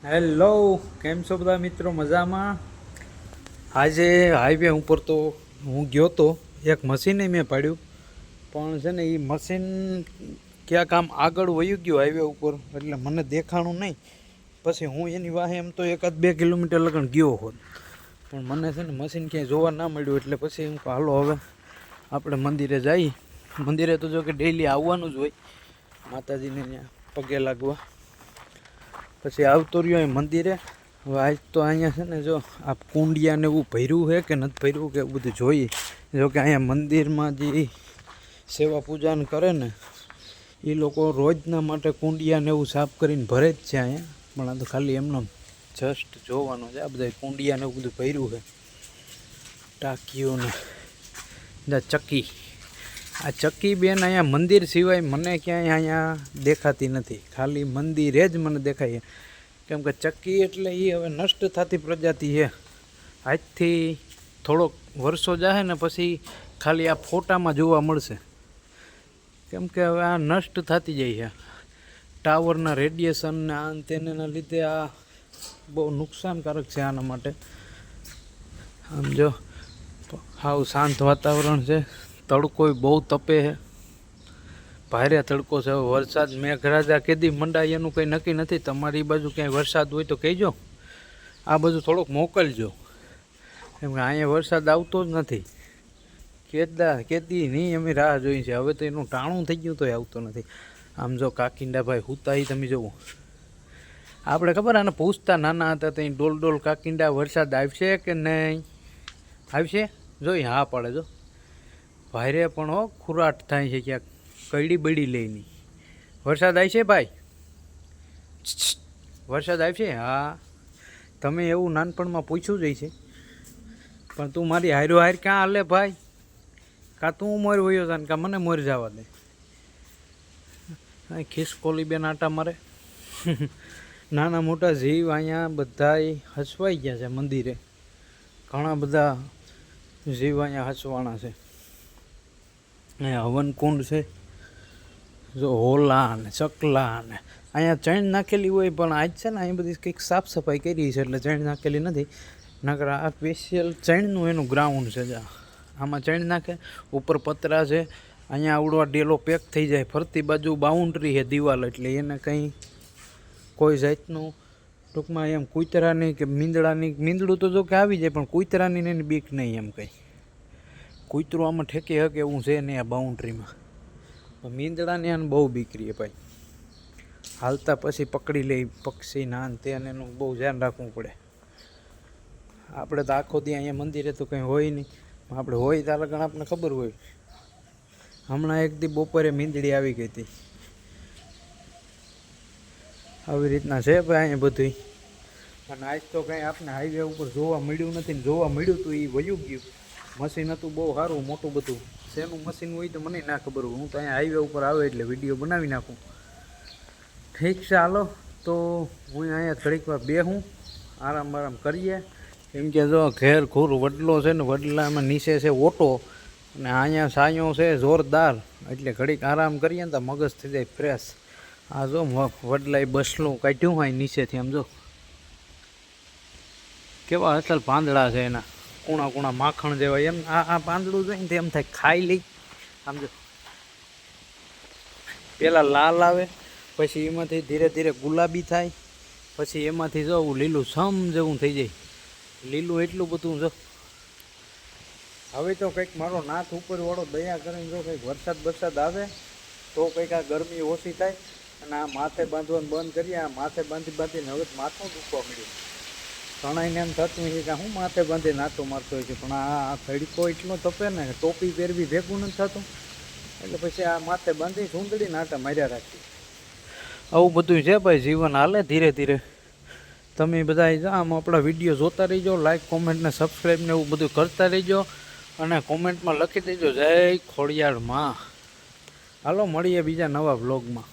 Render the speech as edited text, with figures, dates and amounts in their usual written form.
Hello, કેમ છો બધા મિત્રો? મજામાં? આજે હાઈવે ઉપર તો હું ગયો તો એક મશીને મેં પાડ્યું, પણ છે ને એ મશીન ક્યાંક આમ આગળ વયું ગયું હાઈવે ઉપર, એટલે મને દેખાણું નહીં. પછી હું એની વાહે એમ તો 1-2 કિલોમીટર લગન ગયો હોત, પણ મને છે ને મશીન ક્યાંય જોવા ના મળ્યું. એટલે પછી હું હાલો હવે આપણે મંદિરે જઈએ. મંદિરે તો જો કે ડેઈલી આવવાનું જ હોય, માતાજીને ત્યાં પગે લાગવા. પછી આવતો રહ્યો એ મંદિરે. હવે આજ તો અહીંયા છે ને જો આ કુંડિયાને એવું ભર્યું છે કે નથી ભર્યું કે એવું બધું જોઈએ. જો કે અહીંયા મંદિરમાં જે સેવા પૂજાન કરે ને એ લોકો રોજના માટે કુંડિયાને એવું સાફ કરીને ભરે જ છે અહીંયા. પણ આ તો ખાલી એમનો જસ્ટ જોવાનું છે. આ બધા કુંડિયાને એવું બધું ભર્યું છે, ટાંકીઓને ચક્કી. આ ચક્કી બેન અહીંયા મંદિર સિવાય મને ક્યાંય અહીંયા દેખાતી નથી, ખાલી મંદિરે જ મને દેખાય. કેમ કે ચક્કી એટલે એ હવે નષ્ટ થતી પ્રજાતિ છે. આજથી થોડોક વર્ષો જાય ને પછી ખાલી આ ફોટામાં જોવા મળશે, કેમ કે હવે આ નષ્ટ થતી જાય છે. ટાવરના રેડિયેશનને આ તેના લીધે આ બહુ નુકસાનકારક છે આના માટે. આમ જો હાવ શાંત વાતાવરણ છે, તડકો બહુ તપે છે, ભારે તડકો છે. હવે વરસાદ મેઘરાજા કેદી મંડાય એનું કંઈ નક્કી નથી. તમારી બાજુ ક્યાંય વરસાદ હોય તો કહેજો, આ બાજુ થોડોક મોકલજો, કેમ કે અહીંયા વરસાદ આવતો જ નથી. કેદી નહીં અમે રાહ જોઈ છે, હવે તો એનું ટાણું થઈ ગયું તોય આવતો નથી. આમ જો કાકિંડાભાઈ હુતા એ તમે જુઓ. આપણે ખબર આને પૂછતા નાના હતા ત્યાં ડોલ કાકિંડા વરસાદ આવશે કે નહીં આવશે? જોઈ હા પડે જો ભાઈરે પણ હો ખુરાટ થાય છે ક્યાંક કઈડી બળી લઈની. વરસાદ આવશે ભાઈ? વરસાદ આવશે? હા, તમે એવું નાનપણમાં પૂછ્યું જ છે, પણ તું મારી હાર્યો હાર ક્યાં હાલે ભાઈ? કાં તું મોર વયો જા ને કાં મને મોર જવા દે. ખિસકોલી બેન આટા મારે. નાના મોટા જીવ અહીંયા બધા હસવાઈ ગયા છે મંદિરે. ઘણા બધા જીવ અહીંયા હસવાના છે. અહીંયા હવનકુંડ છે, જો હોલા ને ચકલા ને અહીંયા ચણ નાખેલી હોય, પણ આજ છે ને અહીં બધી કંઈક સાફ સફાઈ કરી છે એટલે ચણ નાખેલી નથી. નકર આ સ્પેશિયલ ચણનું એનું ગ્રાઉન્ડ છે. જા આમાં ચણ નાખે, ઉપર પતરા છે. અહીંયા આવડવા ડેલો પેક થઈ જાય, ફરતી બાજુ બાઉન્ડ્રી છે દિવાલ, એટલે એને કંઈ કોઈ જાતનું ટૂંકમાં એમ કૂતરાની કે મીંદડું તો જો કે આવી જાય, પણ કૂતરાની ને એની બીક નહીં. એમ કંઈ કૂતરું આમાં ઠેકે હકે એવું છે નહીં આ બાઉન્ડ્રીમાં. મીંદડાને આને બહુ બીક રહે ભાઈ. હાલતા પછી પકડી લે પક્ષી ના તેને એનું બહુ ધ્યાન રાખવું પડે. આપણે તો આખો દી અહીંયા મંદિરે તો કંઈ હોય નહીં, આપણે હોય ત્યારે પણ આપણને ખબર હોય. હમણાં એક દી બપોરે મીંદડી આવી ગઈ હતી. આવી રીતના છે ભાઈ અહીંયા બધું. અને આજ તો કંઈ આપણે હાઈવે ઉપર જોવા મળ્યું નથી, ને જોવા મળ્યું તો એ વયું ગયું. મશીન હતું બહુ સારું મોટું બધું. શેનું મશીન હોય તો મને ના ખબર હોય. હું તો અહીંયા હાઈવે ઉપર આવે એટલે વિડીયો બનાવી નાખું. ઠીક છે, હાલો તો હું અહીંયા થોડીક વાર બેહું, આરામ કરીએ. કેમ કે જો ઘેર ઘૂર વડલો છે ને, વડલામાં નીચે છે ઓટો, અને અહીંયા સાયો છે જોરદાર, એટલે ઘડીક આરામ કરીએ ને તો મગજ થઈ જાય ફ્રેશ. આ જો વડલાએ બસલું કાઢ્યું હોય નીચેથી, આમ જો કેવા અસલ પાંદડા છે એના, કૂણા માખણ જેવા. એમ આ પાંદડું જોઈને તો એમ થાય ખાઈ લઈ. આમ જો પેલા લાલ આવે, પછી એમાંથી ધીરે ધીરે ગુલાબી થાય, પછી એમાંથી જો લીલું સમ જેવું થઈ જાય. લીલું એટલું બધું જો. હવે તો કંઈક મારો નાથ ઉપર વાળો દયા કરીને જો કંઈક વરસાદ આવે તો કંઈક આ ગરમી ઓછી થાય. અને આ માથે બાંધવાનું બંધ કરીએ. આ માથે બાંધીને હવે માથું દુખવા મળ્યું. ઘણાઈને એમ થતું હોય કે હું માથે બાંધી નાતો મારતો હોય છે, પણ આ તડકો એટલો તપે ને, ટોપી પહેરવી ભેગું નથી થતું. એટલે પછી આ માથે બાંધી સૂંદડી નાટા માર્યા રાખી. આવું બધું છે ભાઈ, જીવન હાલે ધીરે ધીરે. તમે બધા આમ આપણા વિડીયો જોતા રહીજો, લાઈક કોમેન્ટ ને સબસ્ક્રાઈબ ને એવું બધું કરતા રહીજો, અને કોમેન્ટમાં લખી દેજો જય ખોડિયાર માં. હાલો મળીએ બીજા નવા વ્લોગમાં.